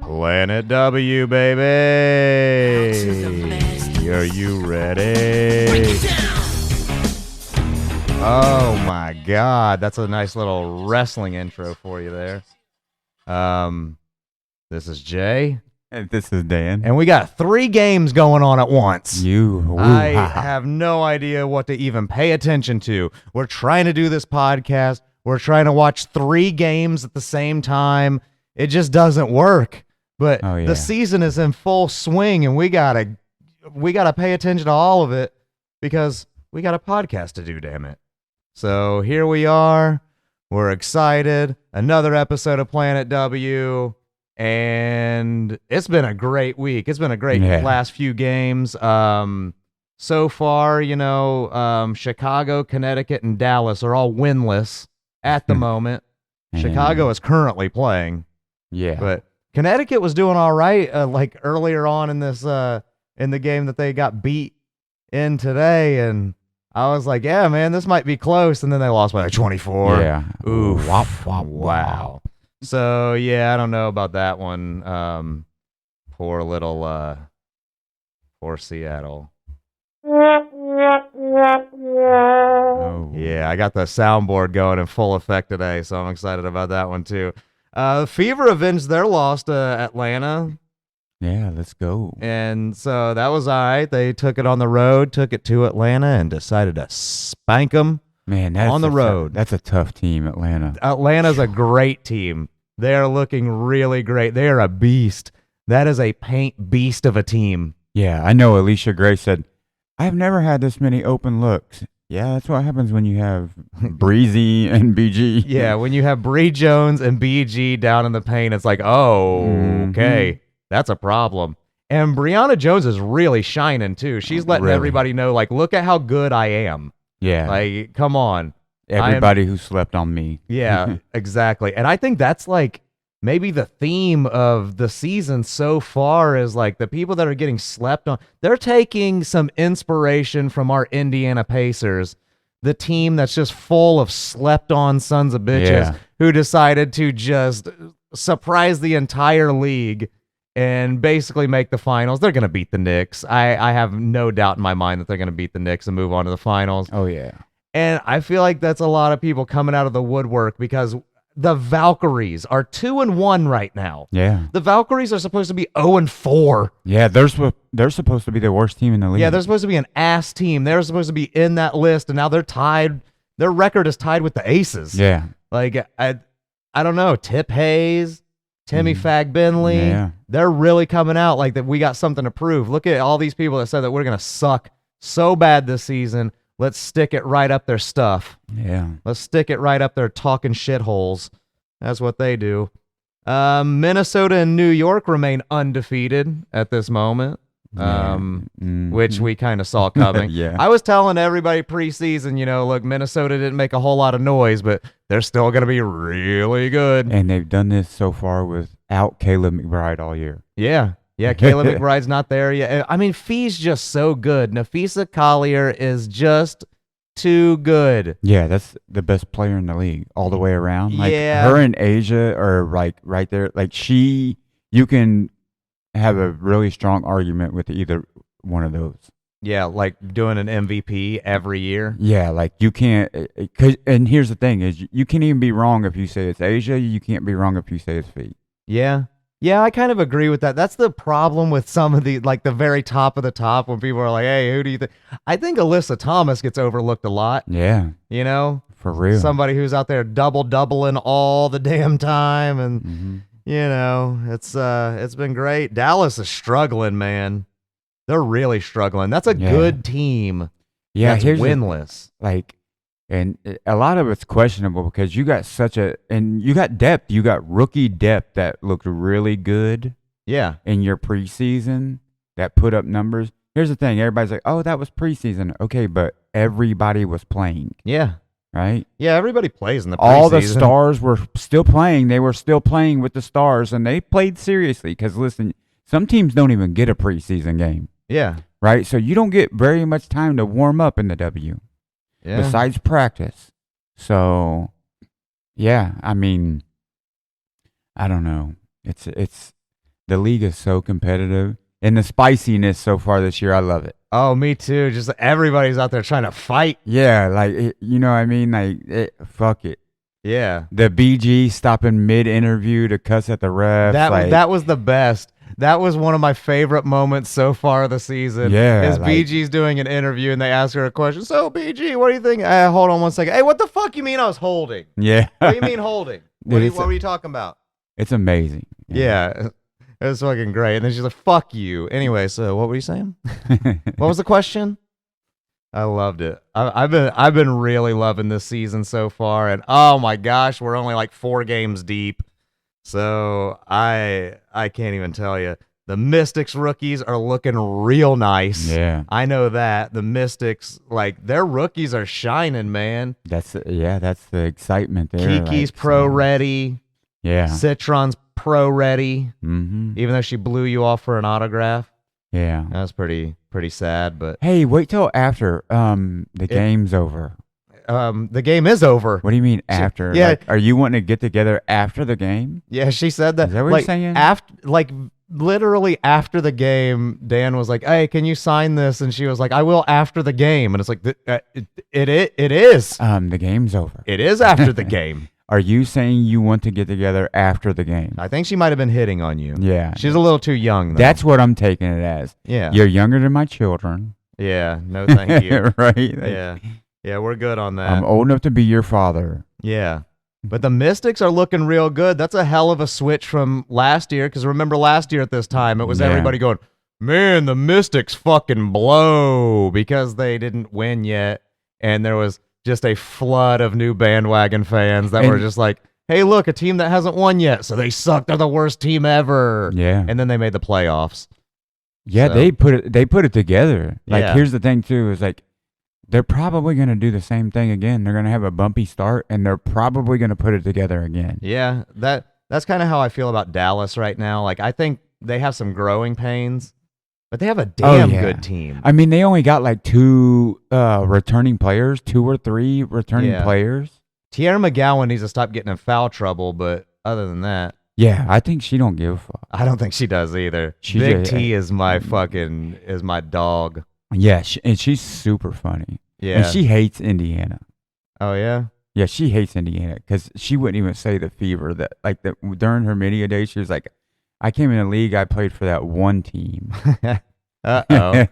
Planet W, baby. Are you ready? Oh my God, that's a nice little wrestling intro for you there. This is Jay. And this is Dan. And we got 3 games going on at once. I ha. have no idea what to even pay attention to. We're trying to do this podcast. We're trying to watch 3 games at the same time. It just doesn't work. But the season is in full swing, and we gotta pay attention to all of it because we got a podcast to do, damn it. So here we are. We're excited. Another episode of Planet W. And it's been a great week. It's been a great last few games. So far, Chicago, Connecticut, and Dallas are all winless at the moment. Chicago is currently playing. Yeah. But Connecticut was doing all right, like earlier on in this in the game that they got beat in today, and I was like, yeah, man, this might be close, and then they lost by like 24. Yeah. Oof. Wow. So, yeah, I don't know about that one. Poor Seattle. Oh. Yeah, I got the soundboard going in full effect today, so I'm excited about that one too. Fever avenged their loss to Atlanta. Yeah, let's go. And so that was all right. They took it on the road, took it to Atlanta, and decided to spank them on the road. That's a tough team, Atlanta. Atlanta's a great team. They are looking really great. They are a beast. That is a paint beast of a team. Yeah, I know Alicia Gray said, I've never had this many open looks. Yeah, that's what happens when you have Breezy and BG. Yeah, when you have Bree Jones and BG down in the paint, it's like, okay, that's a problem. And Brianna Jones is really shining, too. She's letting everybody know, like, look at how good I am. Yeah. Like, come on. Everybody who slept on me. Yeah, exactly. And I think that's, like, maybe the theme of the season so far is like the people that are getting slept on, they're taking some inspiration from our Indiana Pacers, the team that's just full of slept on sons of bitches who decided to just surprise the entire league and basically make the finals. They're going to beat the Knicks. I have no doubt in my mind that they're going to beat the Knicks and move on to the finals. Oh, yeah. And I feel like that's a lot of people coming out of the woodwork because the Valkyries are 2-1 right now. Yeah. The Valkyries are supposed to be 0-4. Yeah, they're supposed to be the worst team in the league. Yeah, they're supposed to be an ass team. They're supposed to be in that list, and now they're tied. Their record is tied with the Aces. Yeah. Like, I don't know, Tip Hayes, Timmy Fagbenley. Yeah. They're really coming out like that we got something to prove. Look at all these people that said that we're going to suck so bad this season. Let's stick it right up their stuff. Yeah. Let's stick it right up their talking shitholes. That's what they do. Minnesota and New York remain undefeated at this moment, which we kind of saw coming. Yeah. I was telling everybody preseason, look, Minnesota didn't make a whole lot of noise, but they're still going to be really good. And they've done this so far without Caleb McBride all year. Yeah. Yeah, Caleb McBride's not there yet. I mean, Fee's just so good. Nafisa Collier is just too good. Yeah, that's the best player in the league all the way around. Like, yeah. Her and Asia are like right there. Like, you can have a really strong argument with either one of those. Yeah, like doing an MVP every year. Yeah, like you can't. And here's the thing: is you can't even be wrong if you say it's Asia. You can't be wrong if you say it's Fee. Yeah. Yeah, I kind of agree with that. That's the problem with some of the, like the very top of the top when people are like, hey, who do you think? I think Alyssa Thomas gets overlooked a lot. Yeah. For real. Somebody who's out there doubling all the damn time. And, it's been great. Dallas is struggling, man. They're really struggling. That's a good team. Yeah. That's winless. And a lot of it's questionable because you got you got depth. You got rookie depth that looked really good. Yeah. In your preseason that put up numbers. Here's the thing. Everybody's like, oh, that was preseason. Okay, but everybody was playing. Yeah. Right? Yeah, everybody plays in the preseason. All the stars were still playing. They were still playing with the stars, and they played seriously because, listen, some teams don't even get a preseason game. Yeah. Right? So you don't get very much time to warm up in the W. besides practice. So, yeah, I mean, I don't know. It's the league is so competitive, and the spiciness so far this year, I love it. Oh, me too. Just everybody's out there trying to fight. Yeah, like you know what I mean? Like fuck it. Yeah. The BG stopping mid-interview to cuss at the refs. That was the best. That was one of my favorite moments so far this season. Yeah. Is BG's doing an interview and they ask her a question. So, BG, what do you think? Hold on one second. Hey, what the fuck you mean I was holding? Yeah. What do you mean holding? What were you talking about? It's amazing. Yeah. It was fucking great. And then she's like, fuck you. Anyway, so what were you saying? What was the question? I loved it. I've been really loving this season so far, and oh my gosh, we're only like 4 games deep. So I can't even tell you. The Mystics rookies are looking real nice. Yeah. I know that. The Mystics, like, their rookies are shining, man. That's the excitement there. Kiki's pro ready. Yeah. Citron's pro ready. Mm-hmm. Even though she blew you off for an autograph. Yeah. That was pretty sad, but hey, wait till after the game's over. The game is over. What do you mean after? Yeah. Like, are you wanting to get together after the game? Yeah, she said that. Is that what like, you're saying? Literally after the game, Dan was like, "Hey, can you sign this?" And she was like, "I will after the game." And it's like, it is. The game's over. It is after the game. Are you saying you want to get together after the game? I think she might have been hitting on you. Yeah. She's a little too young, though. That's what I'm taking it as. Yeah. You're younger than my children. Yeah. No, thank you. Right? Yeah. Yeah, we're good on that. I'm old enough to be your father. Yeah. But the Mystics are looking real good. That's a hell of a switch from last year, because remember last year at this time, it was everybody going, man, the Mystics fucking blow, because they didn't win yet. And there was just a flood of new bandwagon fans that were just like, hey, look, a team that hasn't won yet, so they suck. They're the worst team ever. Yeah. And then they made the playoffs. Yeah, So- they put it together. Like, Yeah. here's the thing, too, is like, they're probably going to do the same thing again. They're going to have a bumpy start, and they're probably going to put it together again. Yeah, that's kind of how I feel about Dallas right now. Like, I think they have some growing pains, but they have a damn good team. I mean, they only got like 2 returning players, 2 or 3 returning players. Tierra McGowan needs to stop getting in foul trouble, but other than that, yeah, I think she don't give a fuck. I don't think she does either. Big T is my dog. Yeah, and she's super funny. Yeah. And she hates Indiana. Oh, yeah? Yeah, she hates Indiana because she wouldn't even say the Fever. During her media days, she was like, I came in the league, I played for that one team. Uh-oh.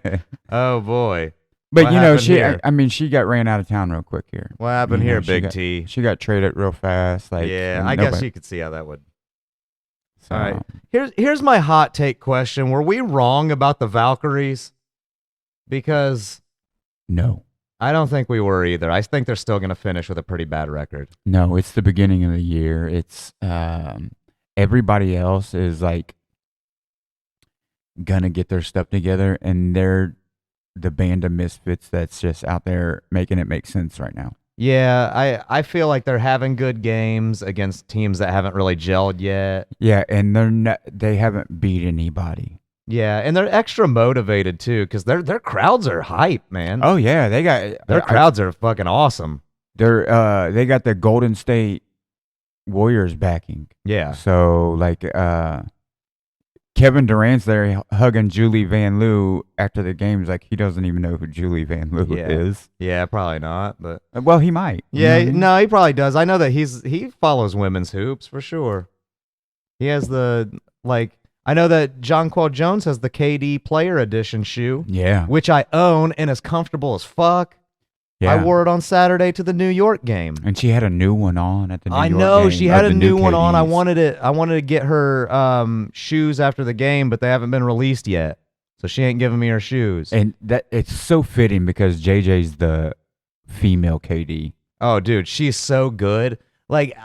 Oh, boy. But, What you know, happened she got ran out of town real quick here. What happened here, Big T? She got traded real fast. Yeah, I guess you could see how that would. So, All right. Here's my hot take question. Were we wrong about the Valkyries? Because no. I don't think we were either. I think they're still going to finish with a pretty bad record. No, it's the beginning of the year. It's everybody else is like gonna get their stuff together, and they're the band of misfits that's just out there making it make sense right now. Yeah, I feel like they're having good games against teams that haven't really gelled yet. Yeah, and they haven't beat anybody. Yeah, and they're extra motivated too, because their crowds are hype, man. Oh yeah, they got their crowds are fucking awesome. They got the Golden State Warriors backing. Yeah. So like Kevin Durant's there hugging Julie Van Loo after the games, like he doesn't even know who Julie Van Loo is. Yeah, probably not, but well, he might. Yeah, no, he probably does. I know that he follows women's hoops for sure. He has I know that Jonquel Jones has the KD Player Edition shoe. Yeah. Which I own and is comfortable as fuck. Yeah. I wore it on Saturday to the New York game. And she had a new one on at the New York game. I know, she had a new one on. I wanted to get her shoes after the game, but they haven't been released yet. So she ain't giving me her shoes. And it's so fitting because JJ's the female KD. Oh, dude, she's so good. Like,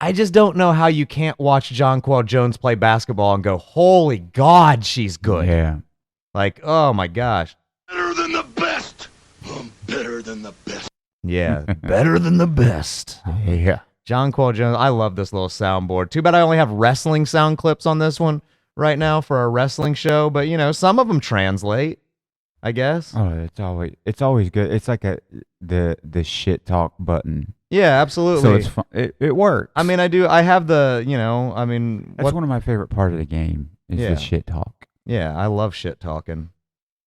I just don't know how you can't watch Jonquel Jones play basketball and go, holy God, she's good. Yeah. Like, oh my gosh. Better than the best. I'm better than the best. Yeah, better than the best. Yeah. Jonquel Jones, I love this little soundboard. Too bad I only have wrestling sound clips on this one right now for a wrestling show, but you know, some of them translate. I guess. Oh, it's always good. It's like the shit talk button. Yeah, absolutely. So it's fun. It works. I mean, I have the, that's one of my favorite part of the game is the shit talk. Yeah, I love shit talking.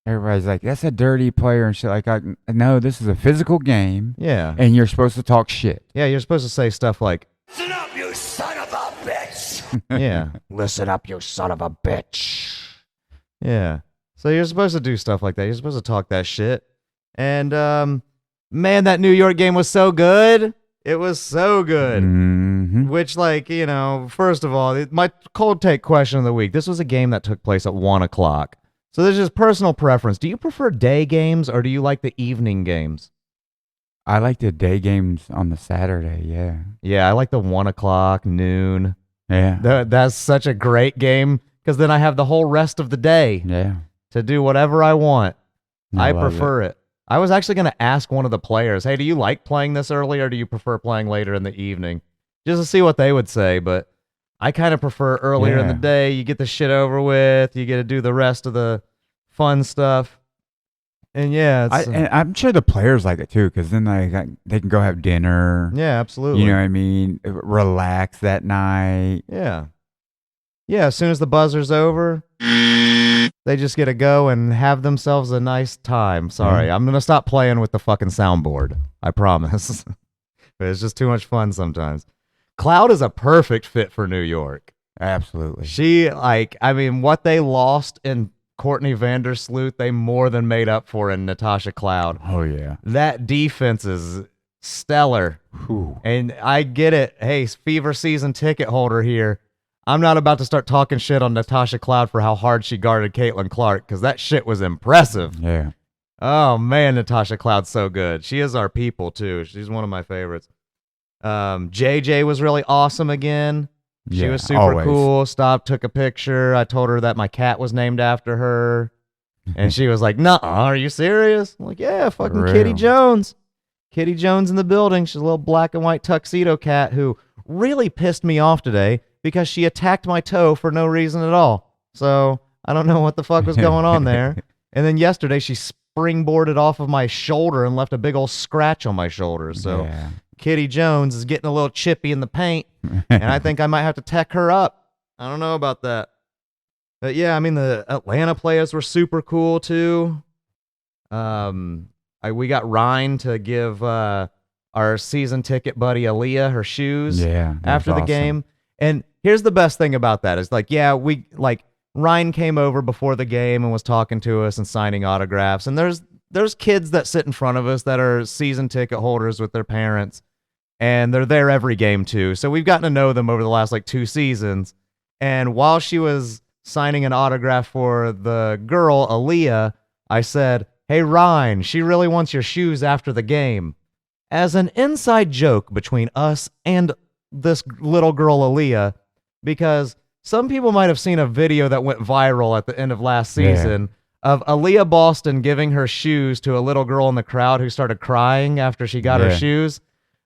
Everybody's like, that's a dirty player and shit. Like, no, this is a physical game. Yeah. And you're supposed to talk shit. Yeah, you're supposed to say stuff like, Listen up, you son of a bitch! yeah. Listen up, you son of a bitch. Yeah. So you're supposed to do stuff like that. You're supposed to talk that shit. And, man, that New York game was so good. It was so good. Mm-hmm. Which, first of all, my cold take question of the week. This was a game that took place at 1 o'clock. So there's just personal preference. Do you prefer day games or do you like the evening games? I like the day games on the Saturday, yeah. Yeah, I like the 1 o'clock, noon. Yeah. That's such a great game because then I have the whole rest of the day to do whatever I want. I prefer it. I was actually going to ask one of the players, hey, do you like playing this early or do you prefer playing later in the evening? Just to see what they would say, but I kind of prefer earlier in the day. You get the shit over with. You get to do the rest of the fun stuff. And yeah, and I'm sure the players like it too, because then they can go have dinner. Yeah, absolutely. You know what I mean? Relax that night. Yeah. Yeah, as soon as the buzzer's over, they just get to go and have themselves a nice time. Sorry, I'm going to stop playing with the fucking soundboard. I promise. It's just too much fun sometimes. Cloud is a perfect fit for New York. Absolutely. She, what they lost in Courtney Vandersloot, they more than made up for in Natasha Cloud. Oh, yeah. That defense is stellar. Ooh. And I get it. Hey, Fever season ticket holder here. I'm not about to start talking shit on Natasha Cloud for how hard she guarded Caitlin Clark, because that shit was impressive. Yeah. Oh, man, Natasha Cloud's so good. She is our people, too. She's one of my favorites. JJ was really awesome again. She was super cool. Stopped, took a picture. I told her that my cat was named after her. And she was like, "Nuh-uh, are you serious?" I'm like, "Yeah, fucking Kitty Jones." Kitty Jones in the building. She's a little black and white tuxedo cat who really pissed me off today because she attacked my toe for no reason at all. So I don't know what the fuck was going on there. And then yesterday she springboarded off of my shoulder and left a big old scratch on my shoulder. So Kitty Jones is getting a little chippy in the paint, and I think I might have to tech her up. I don't know about that. But yeah, I mean, the Atlanta players were super cool too. We got Ryan to give our season ticket buddy Aaliyah her shoes after the game. And here's the best thing about that is Ryan came over before the game and was talking to us and signing autographs. And there's kids that sit in front of us that are season ticket holders with their parents, and they're there every game too. So we've gotten to know them over the last 2 seasons. And while she was signing an autograph for the girl, Aaliyah, I said, "Hey, Ryan, she really wants your shoes after the game." As an inside joke between us and this little girl, Aaliyah, because some people might have seen a video that went viral at the end of last season of Aaliyah Boston giving her shoes to a little girl in the crowd who started crying after she got her shoes.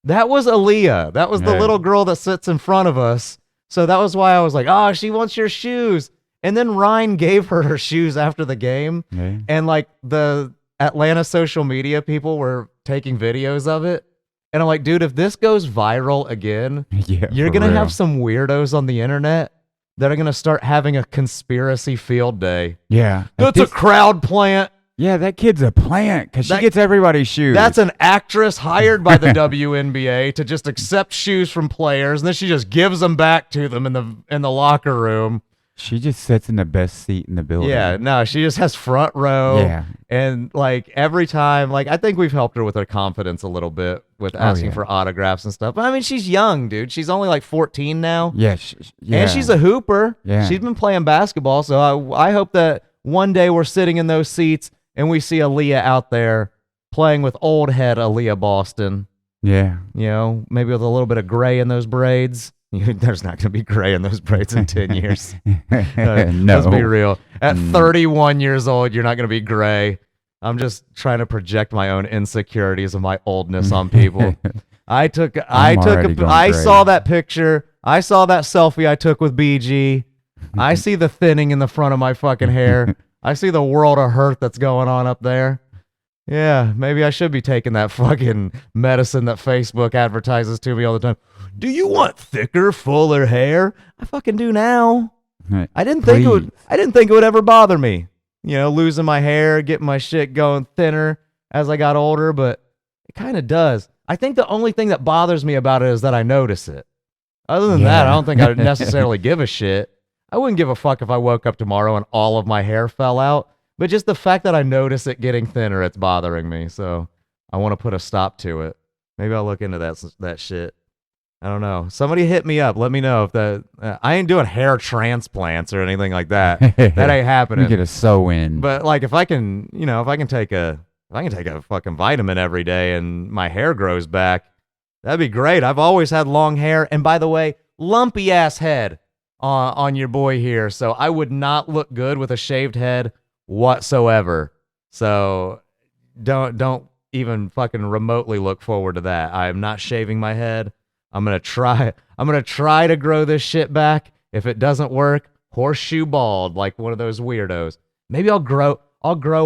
That was Aaliyah. That was the little girl that sits in front of us. So that was why I was like, "Oh, she wants your shoes." And then Ryan gave her shoes after the game. And the Atlanta social media people were taking videos of it. And I'm like, dude, if this goes viral again, you're going to have some weirdos on the internet that are going to start having a conspiracy field day. Yeah. That's a crowd plant. Yeah, that kid's a plant because she gets everybody's shoes. That's an actress hired by the WNBA to just accept shoes from players, and then she just gives them back to them in the locker room. She just sits in the best seat in the building. Yeah, no, she just has front row. Yeah. And every time, I think we've helped her with her confidence a little bit with asking for autographs and stuff. But I mean, she's young, dude. She's only 14 now. Yeah. And she's a hooper. Yeah. She's been playing basketball. So I hope that one day we're sitting in those seats and we see Aaliyah out there playing with old head Aaliyah Boston. Yeah. You know, maybe with a little bit of gray in those braids. There's not going to be gray in those braids in 10 years. No. Let's be real. At 31 years old, you're not going to be gray. I'm just trying to project my own insecurities of my oldness on people. I saw that picture. I saw that selfie I took with BG. I see the thinning in the front of my fucking hair. I see the world of hurt that's going on up there. Yeah, maybe I should be taking that fucking medicine that Facebook advertises to me all the time. Do you want thicker, fuller hair? I fucking do now. I didn't think it would ever bother me. You know, losing my hair, getting my shit going thinner as I got older, but it kind of does. I think the only thing that bothers me about it is that I notice it. Other than that, I don't think I would necessarily give a shit. I wouldn't give a fuck if I woke up tomorrow and all of my hair fell out, but just the fact that I notice it getting thinner, it's bothering me. So I want to put a stop to it. Maybe I'll look into that shit. I don't know. Somebody hit me up. Let me know if that. I ain't doing hair transplants or anything like that. That ain't happening. You get a sew in. But like, if I can take a fucking vitamin every day and my hair grows back, that'd be great. I've always had long hair, and by the way, lumpy ass head on your boy here. So I would not look good with a shaved head whatsoever. So don't even fucking remotely look forward to that. I am not shaving my head. I'm gonna try to grow this shit back. If it doesn't work, horseshoe bald like one of those weirdos. Maybe I'll grow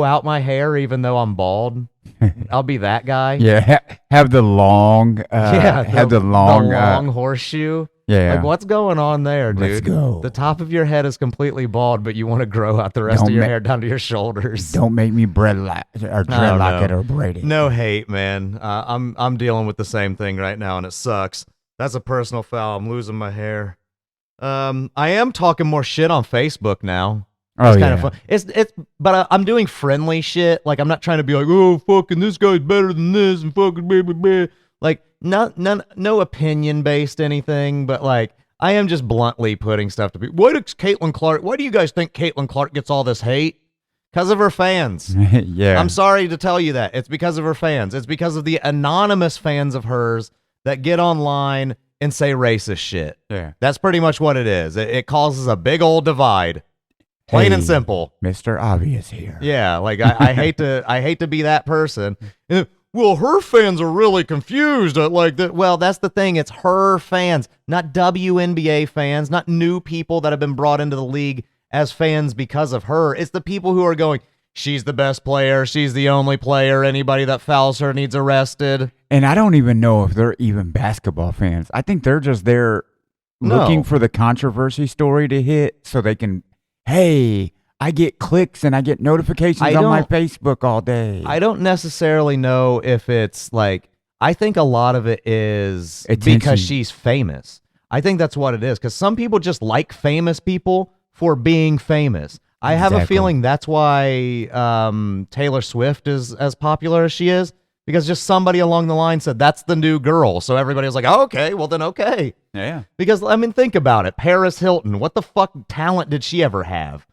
out my hair even though I'm bald. I'll be that guy. Yeah, have the long the long horseshoe. Yeah. Like, what's going on there, dude? Let's go. The top of your head is completely bald, but you want to grow out the rest of your hair down to your shoulders. Don't make me dreadlock it or braid it. No hate, man. I'm dealing with the same thing right now, and it sucks. That's a personal foul. I'm losing my hair. I am talking more shit on Facebook now. It's kind of fun. But I'm doing friendly shit. Like, I'm not trying to be like, oh, fucking this guy's better than this and fucking blah, blah, blah. Like, no opinion based anything, but like, I am just bluntly putting stuff to people. Why do you guys think Caitlin Clark gets all this hate? Because of her fans. Yeah. I'm sorry to tell you that. It's because of her fans. It's because of the anonymous fans of hers that get online and say racist shit. Yeah. That's pretty much what it is. It causes a big old divide. Plain and simple. Mr. Obvious here. Yeah, like I hate to be that person. Well, her fans are really confused at like that. Well, that's the thing. It's her fans, not WNBA fans, not new people that have been brought into the league as fans because of her. It's the people who are going, she's the best player. She's the only player. Anybody that fouls her needs arrested. And I don't even know if they're even basketball fans. I think they're just there looking for the controversy story to hit so they can, hey, I get clicks and I get notifications on my Facebook all day. I don't necessarily know if it's like, I think a lot of it is because she's famous. I think that's what it is. Because some people just like famous people for being famous. I have a feeling that's why Taylor Swift is as popular as she is, because just somebody along the line said that's the new girl. So everybody was like, oh, okay, well then okay. Yeah. Because, I mean, think about it. Paris Hilton, what the fuck talent did she ever have?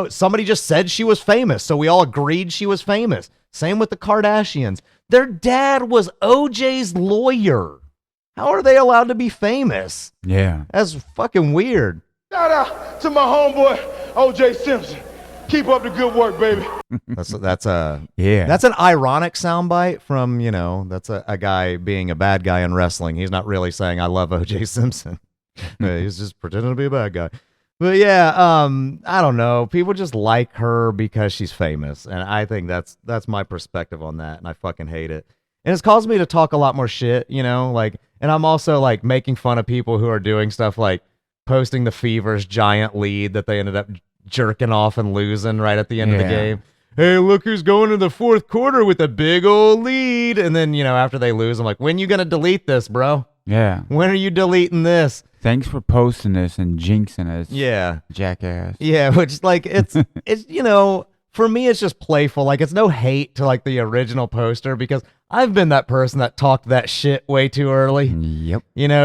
Somebody just said she was famous, so we all agreed she was famous. Same with the Kardashians. Their dad was OJ's lawyer. How are they allowed to be famous? Yeah. That's fucking weird. Shout out to my homeboy, OJ Simpson. Keep up the good work, baby. That's an ironic soundbite from, that's a guy being a bad guy in wrestling. He's not really saying I love OJ Simpson. He's just pretending to be a bad guy. But yeah, I don't know. People just like her because she's famous, and I think that's my perspective on that, and I fucking hate it. And it's caused me to talk a lot more shit, and I'm also like making fun of people who are doing stuff like posting the Fever's giant lead that they ended up jerking off and losing right at the end of the game. Hey, look who's going to the fourth quarter with a big old lead. And then, after they lose, I'm like, when you going to delete this, bro? Yeah. When are you deleting this? Thanks for posting this and jinxing us. Yeah. Jackass. Yeah, which like it's for me it's just playful. Like, it's no hate to like the original poster, because I've been that person that talked that shit way too early. Yep.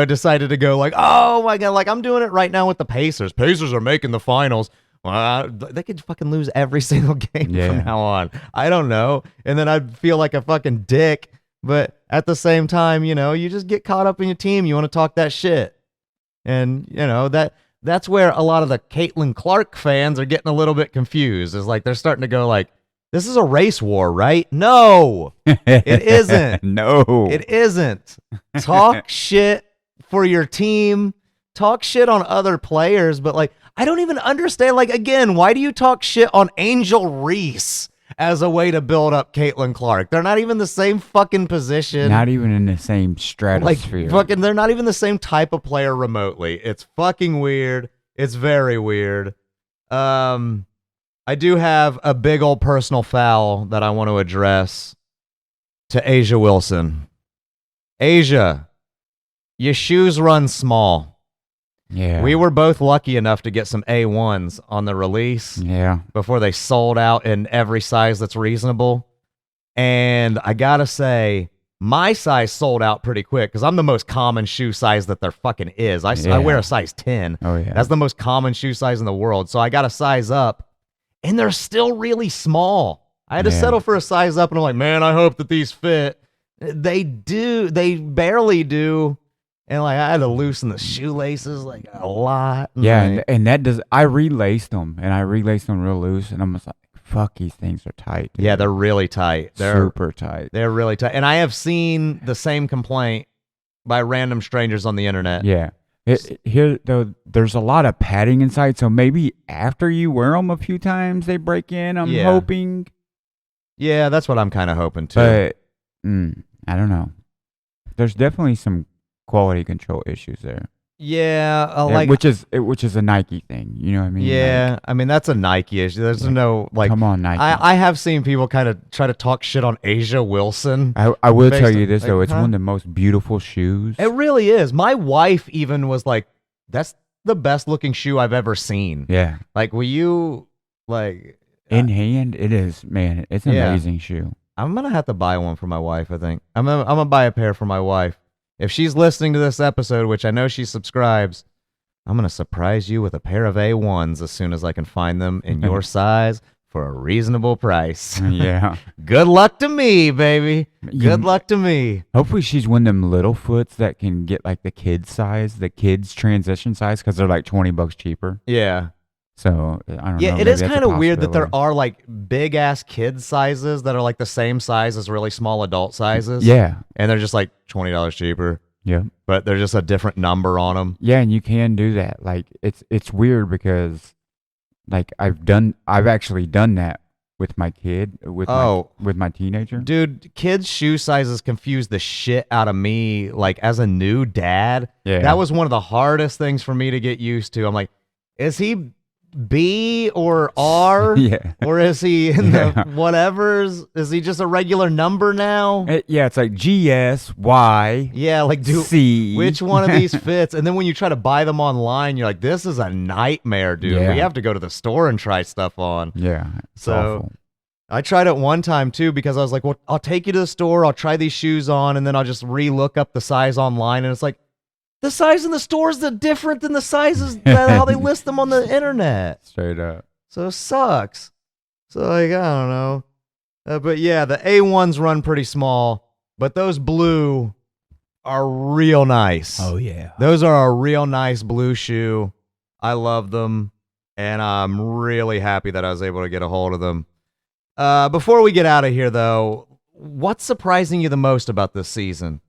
Decided to go like, oh my God, like I'm doing it right now with the Pacers. Pacers are making the finals. Well, they could fucking lose every single game from now on. I don't know. And then I'd feel like a fucking dick. But at the same time, you just get caught up in your team. You want to talk that shit. And, that's where a lot of the Caitlin Clark fans are getting a little bit confused. It's like they're starting to go like, this is a race war, right? No, it isn't. No, it isn't. Talk shit for your team. Talk shit on other players. But like, I don't even understand. Like, again, why do you talk shit on Angel Reese as a way to build up Caitlin Clark? They're not even the same fucking position. Not even in the same stratosphere. Like, fucking, they're not even the same type of player remotely. It's fucking weird. It's very weird. I do have a big old personal foul that I want to address to Asia Wilson. Asia, your shoes run small. Yeah. We were both lucky enough to get some A1s on the release. Yeah. Before they sold out in every size that's reasonable. And I gotta say, my size sold out pretty quick because I'm the most common shoe size that there fucking is. I wear a size 10. Oh, yeah. That's the most common shoe size in the world. So I got to size up, and they're still really small. I had to settle for a size up, and I'm like, man, I hope that these fit. They do. They barely do. And like I had to loosen the shoelaces like a lot. Yeah, and that does. I relaced them, and I relaced them real loose, and I'm just like, fuck, these things are tight. Dude. Yeah, they're really tight. They're super tight. They're really tight. And I have seen the same complaint by random strangers on the internet. Yeah. Here though, there's a lot of padding inside, so maybe after you wear them a few times, they break in. I'm hoping. Yeah, that's what I'm kind of hoping too. But I don't know. There's definitely some quality control issues there. Yeah, which is a Nike thing. You know what I mean? Yeah, I mean that's a Nike issue. There's no like. Come on, Nike. I have seen people kind of try to talk shit on Asia Wilson. I will tell you this though, it's one of the most beautiful shoes. It really is. My wife even was like, "That's the best looking shoe I've ever seen." Yeah. Like, will you like in hand? It is, man. It's an amazing shoe. I'm gonna have to buy one for my wife. I think I'm gonna buy a pair for my wife. If she's listening to this episode, which I know she subscribes, I'm going to surprise you with a pair of A1s as soon as I can find them in your size for a reasonable price. Yeah. Good luck to me, baby. Good luck to me. Hopefully she's one of them little foots that can get like the kids size, the kids transition size, because they're like $20 cheaper. Yeah. So I don't know. Yeah, it is kind of weird that there are like big ass kid sizes that are like the same size as really small adult sizes. Yeah. And they're just like $20 cheaper. Yeah. But they're just a different number on them. Yeah, and you can do that. Like it's weird because like I've actually done that with my kid, with my teenager. Dude, kids' shoe sizes confuse the shit out of me like as a new dad. Yeah. That was one of the hardest things for me to get used to. I'm like, is he B or R? Yeah. Or is he in the whatevers? Is he just a regular number now? It's like G, S, Y. Yeah, like C. Which one of these fits? And then when you try to buy them online, you're like, this is a nightmare, dude. Yeah. We have to go to the store and try stuff on. Yeah. So awful. I tried it one time too because I was like, well, I'll take you to the store, I'll try these shoes on, and then I'll just re-look up the size online, and it's like, the size in the stores are different than the sizes that how they list them on the internet. Straight up. So it sucks. So like, I don't know. But yeah, the A1s run pretty small, but those blue are real nice. Oh yeah. Those are a real nice blue shoe. I love them, and I'm really happy that I was able to get a hold of them. Before we get out of here though, what's surprising you the most about this season?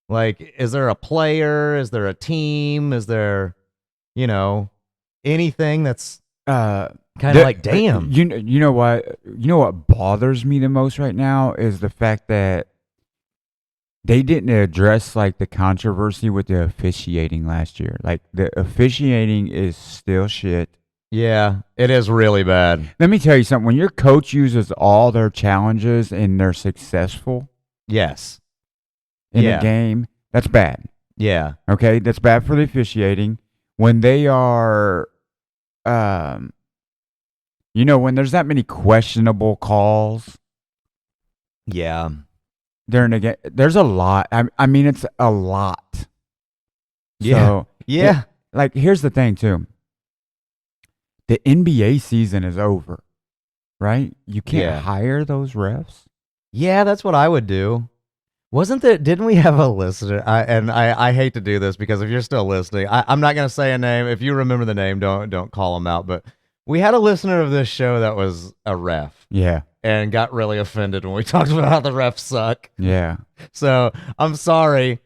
Like, is there a player? Is there a team? Is there, anything that's kind of like, damn? You know what bothers me the most right now is the fact that they didn't address like the controversy with the officiating last year. Like the officiating is still shit. Yeah, it is really bad. Let me tell you something. When your coach uses all their challenges and they're successful, yes. in a game, that's bad. Yeah. Okay, that's bad for the officiating. When they are, when there's that many questionable calls. Yeah. During a game, there's a lot. I mean, it's a lot. Yeah. So, yeah. Like, here's the thing, too. The NBA season is over, right? You can't hire those refs. Yeah, that's what I would do. Didn't we have a listener? I hate to do this because if you're still listening, I'm not going to say a name. If you remember the name, don't call him out. But we had a listener of this show that was a ref. Yeah. And got really offended when we talked about how the refs suck. Yeah. So I'm sorry.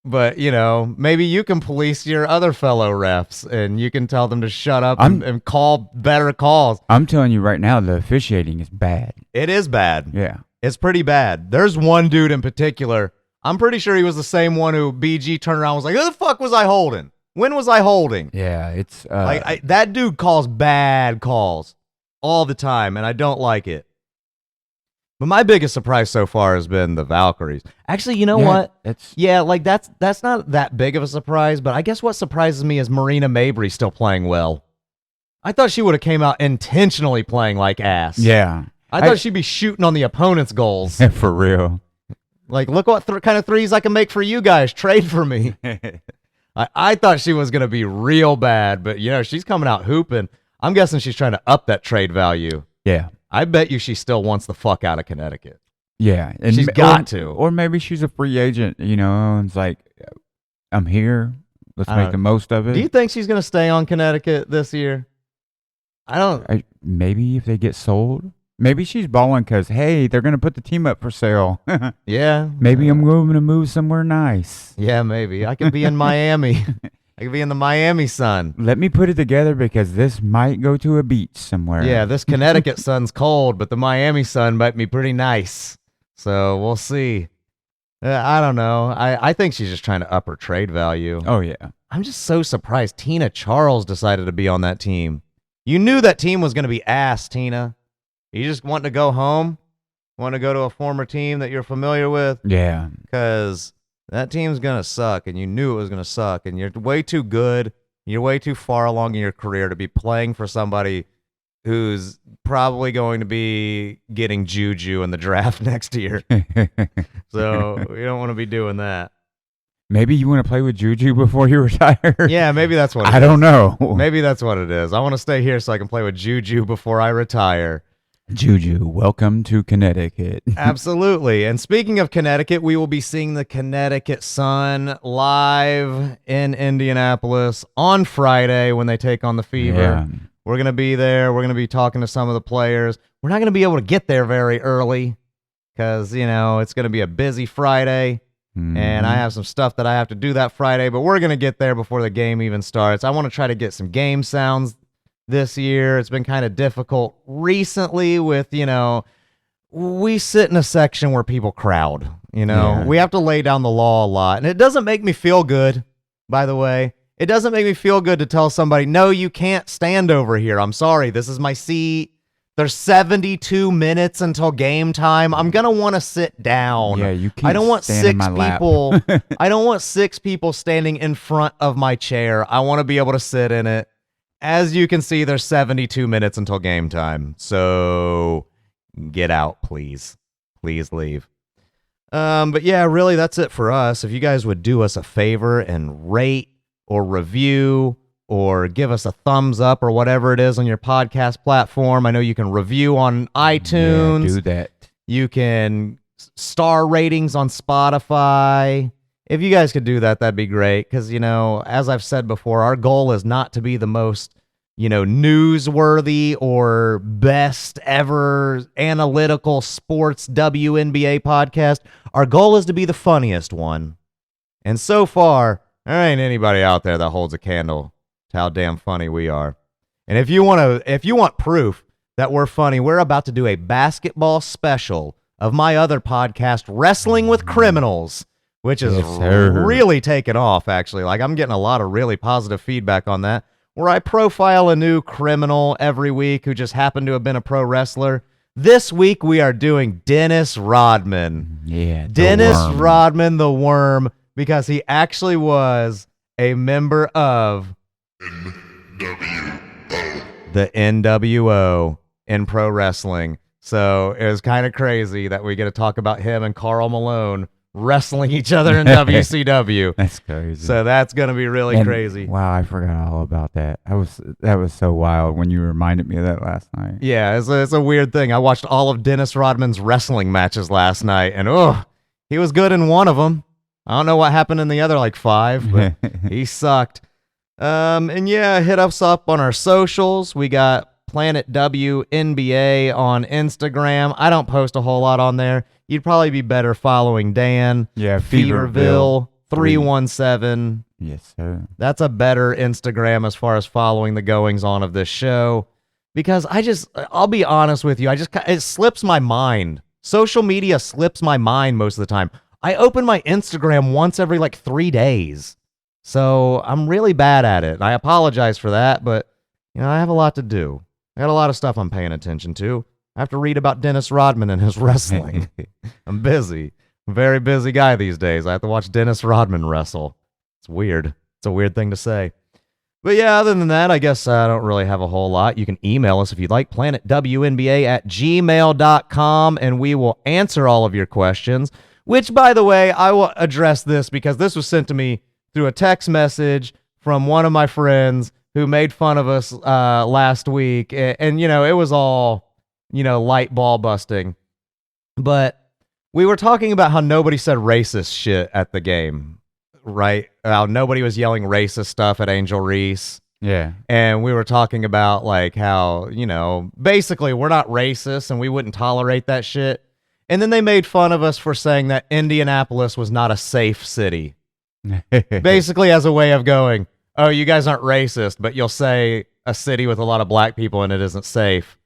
But, maybe you can police your other fellow refs and you can tell them to shut up and call better calls. I'm telling you right now, the officiating is bad. It is bad. Yeah. It's pretty bad. There's one dude in particular. I'm pretty sure he was the same one who BG turned around and was like, who the fuck was I holding? When was I holding? Yeah, it's... that dude calls bad calls all the time, and I don't like it. But my biggest surprise so far has been the Valkyries. Actually, you know what? That's not that big of a surprise, but I guess what surprises me is Marina Mabry still playing well. I thought she would have came out intentionally playing like ass. Yeah. I thought she'd be shooting on the opponent's goals. For real. Like, look what kind of threes I can make for you guys. Trade for me. I thought she was going to be real bad, but, she's coming out hooping. I'm guessing she's trying to up that trade value. Yeah. I bet you she still wants the fuck out of Connecticut. Yeah. And she's got to. Or maybe she's a free agent, and it's like, I'm here. Let's make the most of it. Do you think she's going to stay on Connecticut this year? Maybe if they get sold. Maybe she's balling because, hey, they're going to put the team up for sale. Yeah. Maybe I'm going to move somewhere nice. Yeah, maybe. I could be in Miami. I could be in the Miami sun. Let me put it together because this might go to a beach somewhere. Yeah, this Connecticut sun's cold, but the Miami sun might be pretty nice. So we'll see. I don't know. I think she's just trying to up her trade value. Oh, yeah. I'm just so surprised Tina Charles decided to be on that team. You knew that team was going to be ass, Tina. You just want to go home? Want to go to a former team that you're familiar with? Yeah. Because that team's going to suck, and you knew it was going to suck, and you're way too good. You're way too far along in your career to be playing for somebody who's probably going to be getting Juju in the draft next year. So we don't want to be doing that. Maybe you want to play with Juju before you retire? Yeah, maybe that's what it is. I don't know. Maybe that's what it is. I want to stay here so I can play with Juju before I retire. Juju, welcome to Connecticut. Absolutely. And speaking of Connecticut, we will be seeing the Connecticut Sun live in Indianapolis on Friday when they take on the Fever. Yeah. We're going to be there. We're going to be talking to some of the players. We're not going to be able to get there very early because, it's going to be a busy Friday. Mm-hmm. And I have some stuff that I have to do that Friday, but we're going to get there before the game even starts. I want to try to get some game sounds this year. It's been kind of difficult recently with, we sit in a section where people crowd, Yeah. We have to lay down the law a lot. And it doesn't make me feel good, by the way. It doesn't make me feel good to tell somebody, no, you can't stand over here. I'm sorry. This is my seat. There's 72 minutes until game time. I'm going to want to sit down. Yeah, you can't I don't want stand in my lap. I don't want 6 people standing in front of my chair. I want to be able to sit in it. As you can see, there's 72 minutes until game time. So get out, please. Please leave. But yeah, really, that's it for us. If you guys would do us a favor and rate or review or give us a thumbs up or whatever it is on your podcast platform. I know you can review on iTunes. Yeah, do that. You can star ratings on Spotify. If you guys could do that, that'd be great. Because, as I've said before, our goal is not to be the most, newsworthy or best ever analytical sports WNBA podcast. Our goal is to be the funniest one. And so far, there ain't anybody out there that holds a candle to how damn funny we are. And if you want proof that we're funny, we're about to do a basketball special of my other podcast, Wrestling with Criminals, which is really taken off, actually. Like, I'm getting a lot of really positive feedback on that, where I profile a new criminal every week who just happened to have been a pro wrestler. This week, we are doing Dennis Rodman. Yeah, Dennis Rodman, the Worm, because he actually was a member of the NWO in pro wrestling. So it was kind of crazy that we get to talk about him and Karl Malone wrestling each other in WCW. That's crazy. So that's going to be really crazy. Wow, I forgot all about that. That was so wild when you reminded me of that last night. Yeah, it's a weird thing. I watched all of Dennis Rodman's wrestling matches last night, and he was good in one of them. I don't know what happened in the other 5, but he sucked. And yeah, hit us up on our socials. We got Planet WNBA on Instagram. I don't post a whole lot on there. You'd probably be better following Dan. Yeah, Feverville 317. Yes, sir. That's a better Instagram as far as following the goings on of this show, because I'll be honest with you, it slips my mind. Social media slips my mind most of the time. I open my Instagram once every like 3 days. So I'm really bad at it. I apologize for that, but I have a lot to do. I got a lot of stuff I'm paying attention to. I have to read about Dennis Rodman and his wrestling. I'm busy. I'm a very busy guy these days. I have to watch Dennis Rodman wrestle. It's weird. It's a weird thing to say. But yeah, other than that, I guess I don't really have a whole lot. You can email us if you'd like, planetwnba@gmail.com, and we will answer all of your questions, which, by the way, I will address this because this was sent to me through a text message from one of my friends who made fun of us last week. And it was all, light ball busting. But we were talking about how nobody said racist shit at the game, right? How nobody was yelling racist stuff at Angel Reese. Yeah. And we were talking about like how, basically we're not racist and we wouldn't tolerate that shit. And then they made fun of us for saying that Indianapolis was not a safe city. Basically as a way of going, oh, you guys aren't racist, but you'll say a city with a lot of black people and it isn't safe.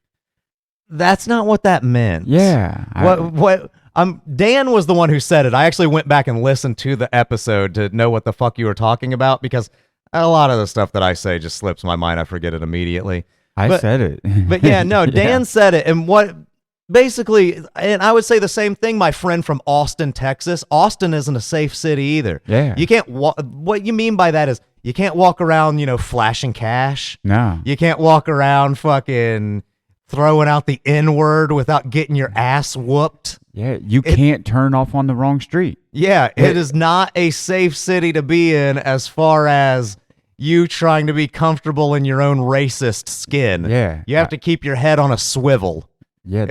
That's not what that meant. Yeah. Dan was the one who said it. I actually went back and listened to the episode to know what the fuck you were talking about, because a lot of the stuff that I say just slips my mind. I forget it immediately. I said it. But yeah, no, Dan said it. And basically, and I would say the same thing, my friend from Austin, Texas. Austin isn't a safe city either. Yeah. You can't what you mean by that is you can't walk around, flashing cash. No. You can't walk around fucking throwing out the N-word without getting your ass whooped. Yeah, you can't turn off on the wrong street. Yeah, it is not a safe city to be in as far as you trying to be comfortable in your own racist skin. Yeah. You have to keep your head on a swivel. Yeah,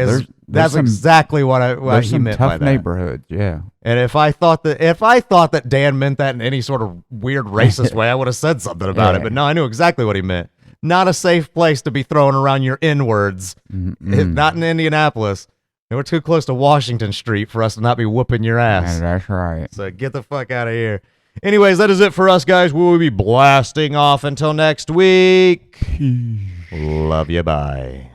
that's exactly what he meant by that. Tough neighborhoods, yeah. And if I thought that Dan meant that in any sort of weird racist way, I would have said something about it. But no, I knew exactly what he meant. Not a safe place to be throwing around your N-words. Not in Indianapolis. And we're too close to Washington Street for us to not be whooping your ass. Yeah, that's right. So get the fuck out of here. Anyways, that is it for us, guys. We will be blasting off until next week. Love you. Bye.